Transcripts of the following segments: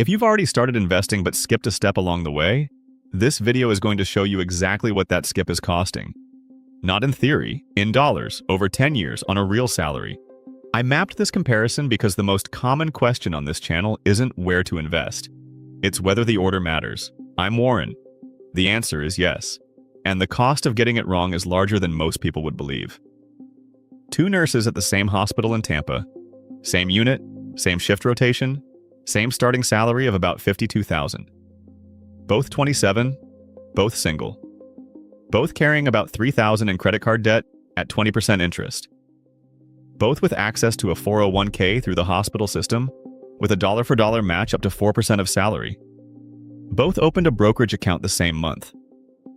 If you've already started investing but skipped a step along the way, this video is going to show you exactly what that skip is costing. Not in theory, in dollars, over 10 years on a real salary. I mapped this comparison because the most common question on this channel isn't where to invest. It's whether the order matters. I'm Warren. The answer is yes. And the cost of getting it wrong is larger than most people would believe. Two nurses at the same hospital in Tampa. Same unit, same shift rotation, same starting salary of about $52,000. Both 27, both single. Both carrying about $3,000 in credit card debt at 20% interest. Both with access to a 401k through the hospital system, with a dollar-for-dollar match up to 4% of salary. Both opened a brokerage account the same month.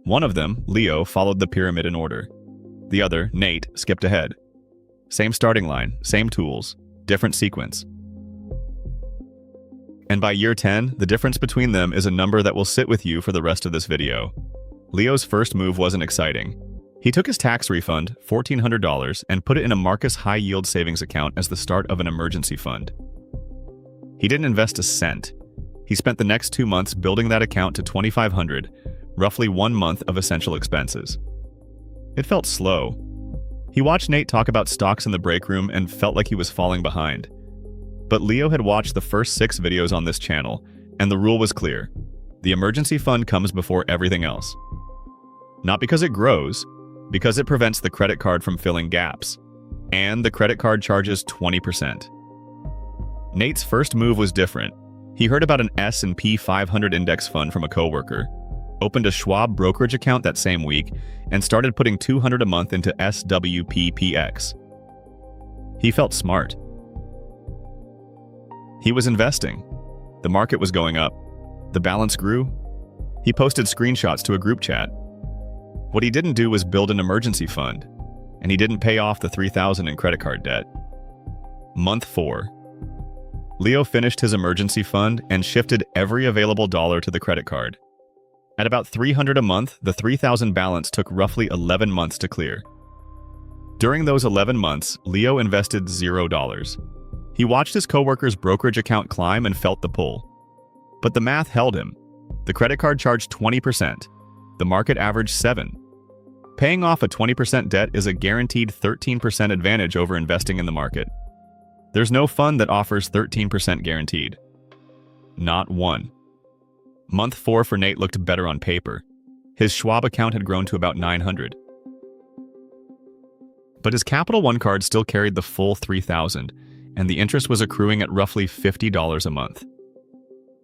One of them, Leo, followed the pyramid in order. The other, Nate, skipped ahead. Same starting line, same tools, different sequence. And by year 10, the difference between them is a number that will sit with you for the rest of this video. Leo's first move wasn't exciting. He took his tax refund, $1,400, and put it in a Marcus high-yield savings account as the start of an emergency fund. He didn't invest a cent. He spent the next 2 months building that account to $2,500, roughly 1 month of essential expenses. It felt slow. He watched Nate talk about stocks in the break room and felt like he was falling behind. But Leo had watched the first 6 videos on this channel, and the rule was clear. The emergency fund comes before everything else. Not because it grows, because it prevents the credit card from filling gaps. And the credit card charges 20%. Nate's first move was different. He heard about an S&P 500 index fund from a coworker, opened a Schwab brokerage account that same week, and started putting $200 a month into SWPPX. He felt smart. He was investing. The market was going up. The balance grew. He posted screenshots to a group chat. What he didn't do was build an emergency fund, and he didn't pay off the $3,000 in credit card debt. Month 4. Leo finished his emergency fund and shifted every available dollar to the credit card. At about $300 a month, the $3,000 balance took roughly 11 months to clear. During those 11 months, Leo invested $0. He watched his coworker's brokerage account climb and felt the pull. But the math held him. The credit card charged 20%. The market averaged 7%. Paying off a 20% debt is a guaranteed 13% advantage over investing in the market. There's no fund that offers 13% guaranteed. Not one. Month 4 for Nate looked better on paper. His Schwab account had grown to about $900. But his Capital One card still carried the full $3,000, and the interest was accruing at roughly $50 a month.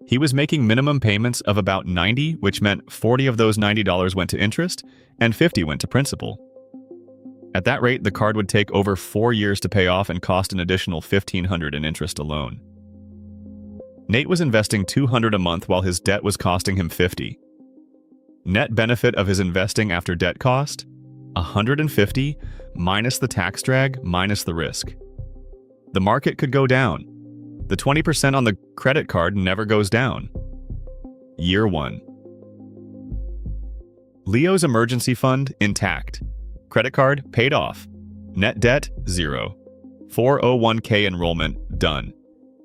He was making minimum payments of about $90, which meant $40 of those $90 went to interest, and $50 went to principal. At that rate, the card would take over 4 years to pay off and cost an additional $1,500 in interest alone. Nate was investing $200 a month while his debt was costing him $50. Net benefit of his investing after debt cost? $150 minus the tax drag minus the risk. The market could go down. The 20% on the credit card never goes down. Year 1. Leo's emergency fund intact. Credit card paid off. Net debt 0. 401k enrollment done.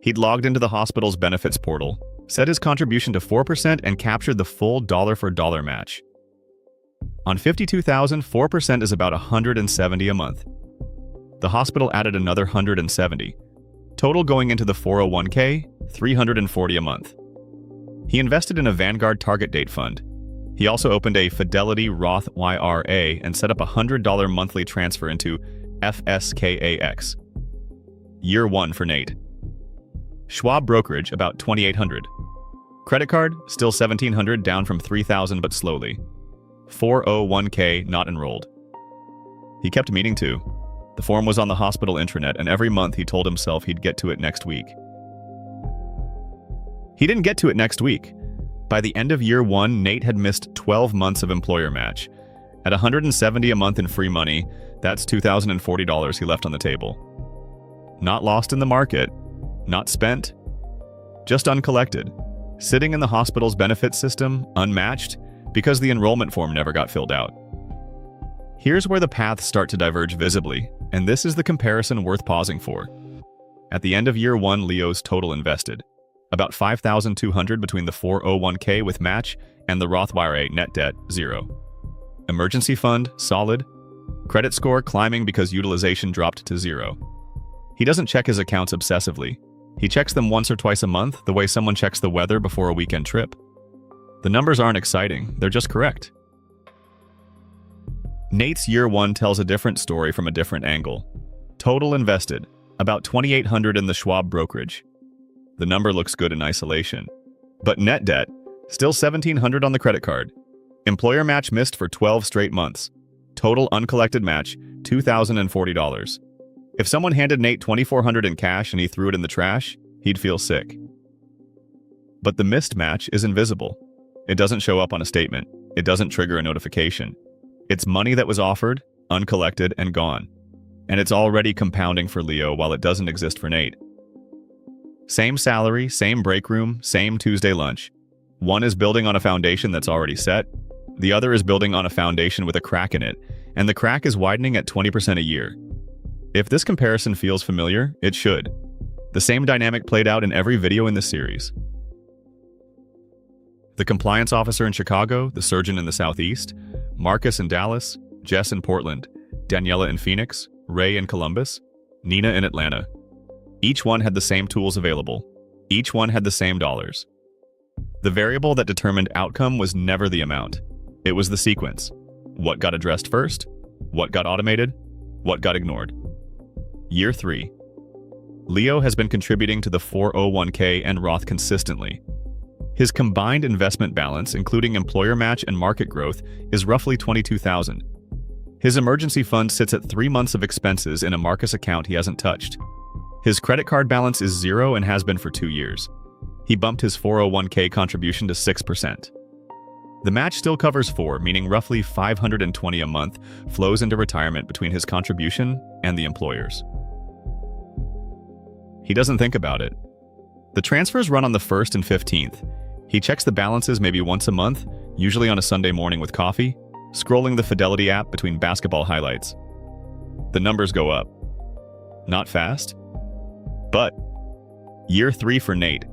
He'd logged into the hospital's benefits portal, set his contribution to 4% and captured the full dollar-for-dollar match. On $52,000, 4% is about $170 a month. The hospital added another $170. Total going into the 401k, $340 a month. He invested in a Vanguard target date fund. He also opened a Fidelity Roth IRA and set up a $100 monthly transfer into FSKAX. Year 1 for Nate. Schwab brokerage about $2,800. Credit card still $1,700, down from $3,000 but slowly. 401k not enrolled. He kept meaning to. The form was on the hospital intranet, and every month he told himself he'd get to it next week. He didn't get to it next week. By the end of year 1, Nate had missed 12 months of employer match. At $170 a month in free money, that's $2,040 he left on the table. Not lost in the market, not spent, just uncollected, sitting in the hospital's benefits system, unmatched, because the enrollment form never got filled out. Here's where the paths start to diverge visibly, and this is the comparison worth pausing for. At the end of year 1, Leo's total invested. about $5,200 between the 401k with match and the Roth IRA, net debt, 0. Emergency fund, solid. Credit score climbing because utilization dropped to 0. He doesn't check his accounts obsessively. He checks them once or twice a month, the way someone checks the weather before a weekend trip. The numbers aren't exciting, they're just correct. Nate's year 1 tells a different story from a different angle. Total invested, about $2,800 in the Schwab brokerage. The number looks good in isolation. But net debt, still $1,700 on the credit card. Employer match missed for 12 straight months. Total uncollected match, $2,040. If someone handed Nate $2,400 in cash and he threw it in the trash, he'd feel sick. But the missed match is invisible. It doesn't show up on a statement. It doesn't trigger a notification. It's money that was offered, uncollected, and gone. And it's already compounding for Leo while it doesn't exist for Nate. Same salary, same break room, same Tuesday lunch. One is building on a foundation that's already set. The other is building on a foundation with a crack in it, and the crack is widening at 20% a year. If this comparison feels familiar, it should. The same dynamic played out in every video in this series. The compliance officer in Chicago, the surgeon in the Southeast, Marcus in Dallas, Jess in Portland, Daniela in Phoenix, Ray in Columbus, Nina in Atlanta. Each one had the same tools available. Each one had the same dollars. The variable that determined outcome was never the amount. It was the sequence. What got addressed first? What got automated? What got ignored? Year 3. Leo has been contributing to the 401k and Roth consistently. His combined investment balance, including employer match and market growth, is roughly $22,000. His emergency fund sits at 3 months of expenses in a Marcus account he hasn't touched. His credit card balance is 0 and has been for 2 years. He bumped his 401k contribution to 6%. The match still covers 4, meaning roughly $520 a month flows into retirement between his contribution and the employer's. He doesn't think about it. The transfers run on the 1st and 15th. He checks the balances maybe once a month, usually on a Sunday morning with coffee, scrolling the Fidelity app between basketball highlights. The numbers go up. Not fast, but year 3 for Nate.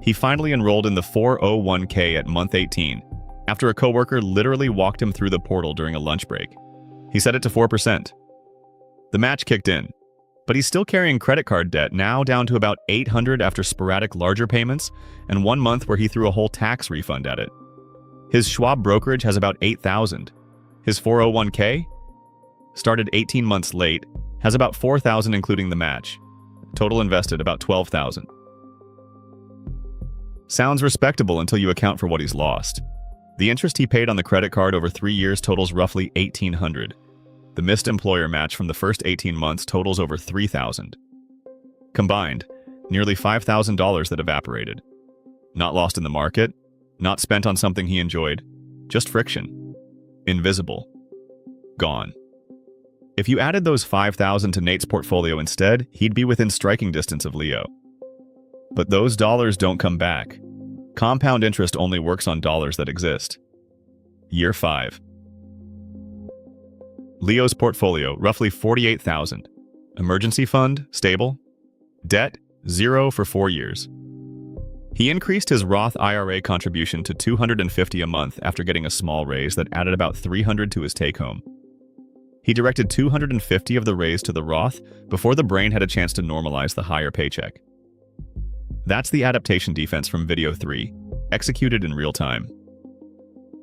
He finally enrolled in the 401k at month 18, after a coworker literally walked him through the portal during a lunch break. He set it to 4%. The match kicked in, but he's still carrying credit card debt, now down to about $800 after sporadic larger payments and 1 month where he threw a whole tax refund at it. His Schwab brokerage has about $8,000. His 401k, started 18 months late, has about $4,000 including the match. Total invested about $12,000. Sounds respectable until you account for what he's lost. The interest he paid on the credit card over 3 years totals roughly $1,800. The missed employer match from the first 18 months totals over $3,000. Combined, nearly $5,000 that evaporated. Not lost in the market, not spent on something he enjoyed, just friction. Invisible. Gone. If you added those $5,000 to Nate's portfolio instead, he'd be within striking distance of Leo. But those dollars don't come back. Compound interest only works on dollars that exist. Year 5. Leo's portfolio, roughly $48,000. Emergency fund, stable. Debt, 0 for 4 years. He increased his Roth IRA contribution to $250 a month after getting a small raise that added about $300 to his take-home. He directed $250 of the raise to the Roth before the brain had a chance to normalize the higher paycheck. That's the adaptation defense from video 3, executed in real time.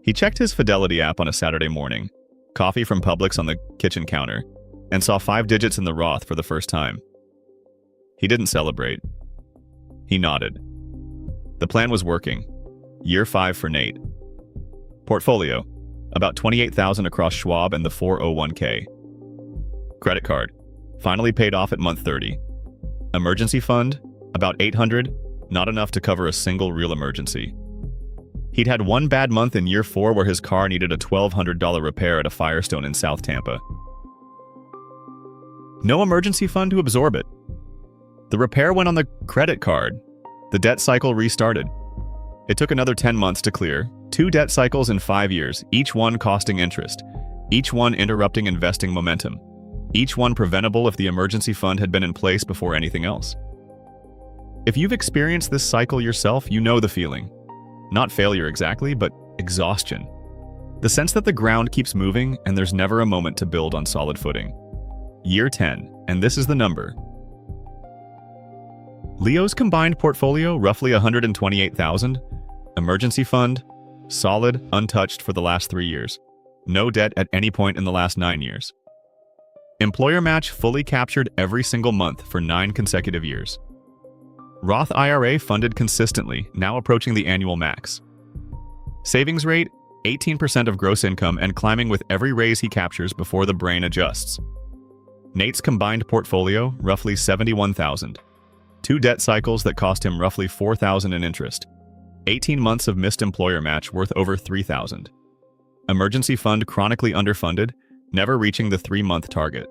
He checked his Fidelity app on a Saturday morning, coffee from Publix on the kitchen counter, and saw 5 digits in the Roth for the first time. He didn't celebrate. He nodded. The plan was working. Year 5 for Nate. Portfolio, about $28,000 across Schwab and the 401k. Credit card, finally paid off at month 30. Emergency fund, about $800, not enough to cover a single real emergency. He'd had 1 bad month in year 4 where his car needed a $1,200 repair at a Firestone in South Tampa. No emergency fund to absorb it. The repair went on the credit card. The debt cycle restarted. It took another 10 months to clear, 2 debt cycles in 5 years, each one costing interest, each one interrupting investing momentum, each one preventable if the emergency fund had been in place before anything else. If you've experienced this cycle yourself, you know the feeling. Not failure exactly, but exhaustion. The sense that the ground keeps moving and there's never a moment to build on solid footing. Year 10, and this is the number. Leo's combined portfolio, roughly $128,000. Emergency fund, solid, untouched for the last 3 years. No debt at any point in the last 9 years. Employer match fully captured every single month for 9 consecutive years. Roth IRA funded consistently, now approaching the annual max. Savings rate, 18% of gross income and climbing with every raise he captures before the brain adjusts. Nate's combined portfolio, roughly $71,000. 2 debt cycles that cost him roughly $4,000 in interest. 18 months of missed employer match worth over $3,000. Emergency fund chronically underfunded, never reaching the 3-month target.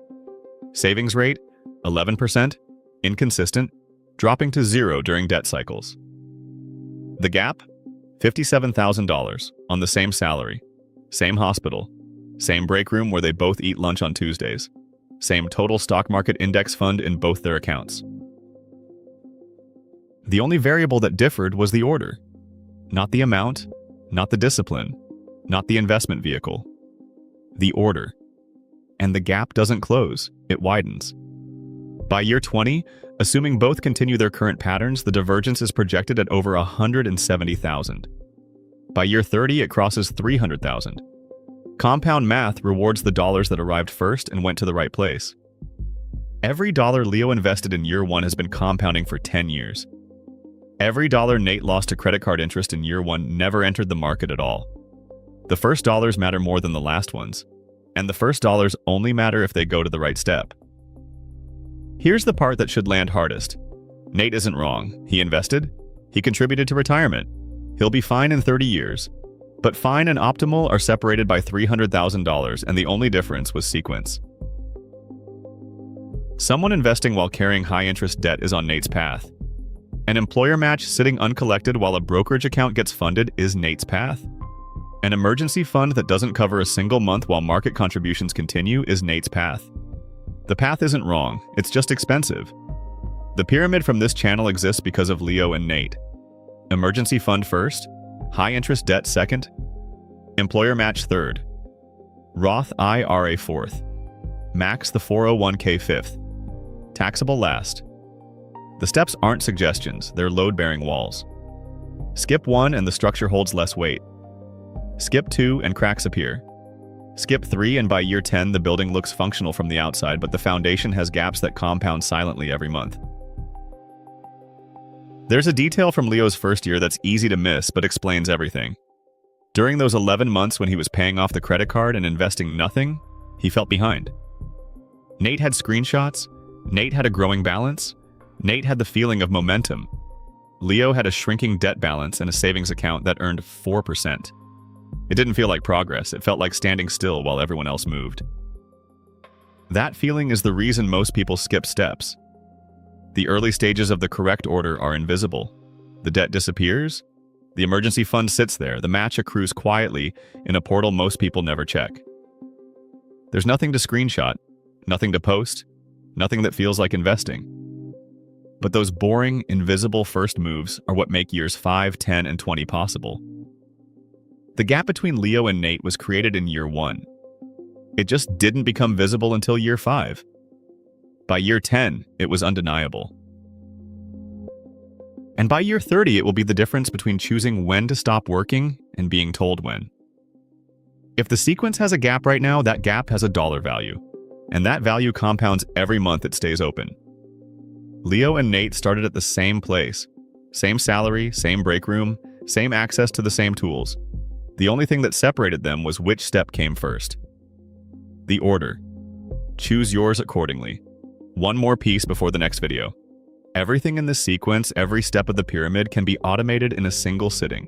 Savings rate, 11%, inconsistent, dropping to 0 during debt cycles. The gap, $57,000 on the same salary, same hospital, same break room where they both eat lunch on Tuesdays, same total stock market index fund in both their accounts. The only variable that differed was the order. Not the amount, not the discipline, not the investment vehicle. The order. And the gap doesn't close, it widens. By year 20, assuming both continue their current patterns, the divergence is projected at over $170,000. By year 30, it crosses $300,000. Compound math rewards the dollars that arrived first and went to the right place. Every dollar Leo invested in year 1 has been compounding for 10 years. Every dollar Nate lost to credit card interest in year 1 never entered the market at all. The first dollars matter more than the last ones, and the first dollars only matter if they go to the right step. Here's the part that should land hardest. Nate isn't wrong. He invested. He contributed to retirement. He'll be fine in 30 years. But fine and optimal are separated by $300,000, and the only difference was sequence. Someone investing while carrying high-interest debt is on Nate's path. An employer match sitting uncollected while a brokerage account gets funded is Nate's path. An emergency fund that doesn't cover a single month while market contributions continue is Nate's path. The path isn't wrong, it's just expensive. The pyramid from this channel exists because of Leo and Nate. Emergency fund first, high-interest debt second, employer match third, Roth IRA fourth, max the 401k fifth, taxable last. The steps aren't suggestions, they're load-bearing walls. Skip 1 and the structure holds less weight. Skip 2 and cracks appear. Skip 3 and by year 10 the building looks functional from the outside, but the foundation has gaps that compound silently every month. There's a detail from Leo's first year that's easy to miss but explains everything. During those 11 months when he was paying off the credit card and investing nothing, he felt behind. Nate had screenshots. Nate had a growing balance. Nate had the feeling of momentum. Leo had a shrinking debt balance and a savings account that earned 4%. It didn't feel like progress, it felt like standing still while everyone else moved. That feeling is the reason most people skip steps. The early stages of the correct order are invisible. The debt disappears, the emergency fund sits there, the match accrues quietly in a portal most people never check. There's nothing to screenshot, nothing to post, nothing that feels like investing. But those boring, invisible first moves are what make years 5, 10, and 20 possible. The gap between Leo and Nate was created in year 1. It just didn't become visible until year 5. By year 10, it was undeniable. And by year 30, it will be the difference between choosing when to stop working and being told when. If the sequence has a gap right now, that gap has a dollar value. And that value compounds every month it stays open. Leo and Nate started at the same place. Same salary, same break room, same access to the same tools. The only thing that separated them was which step came first. The order. Choose yours accordingly. One more piece before the next video. Everything in this sequence, every step of the pyramid can be automated in a single sitting.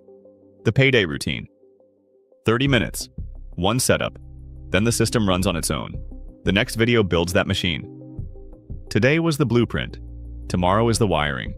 The payday routine. 30 minutes. One setup. Then the system runs on its own. The next video builds that machine. Today was the blueprint. Tomorrow is the wiring.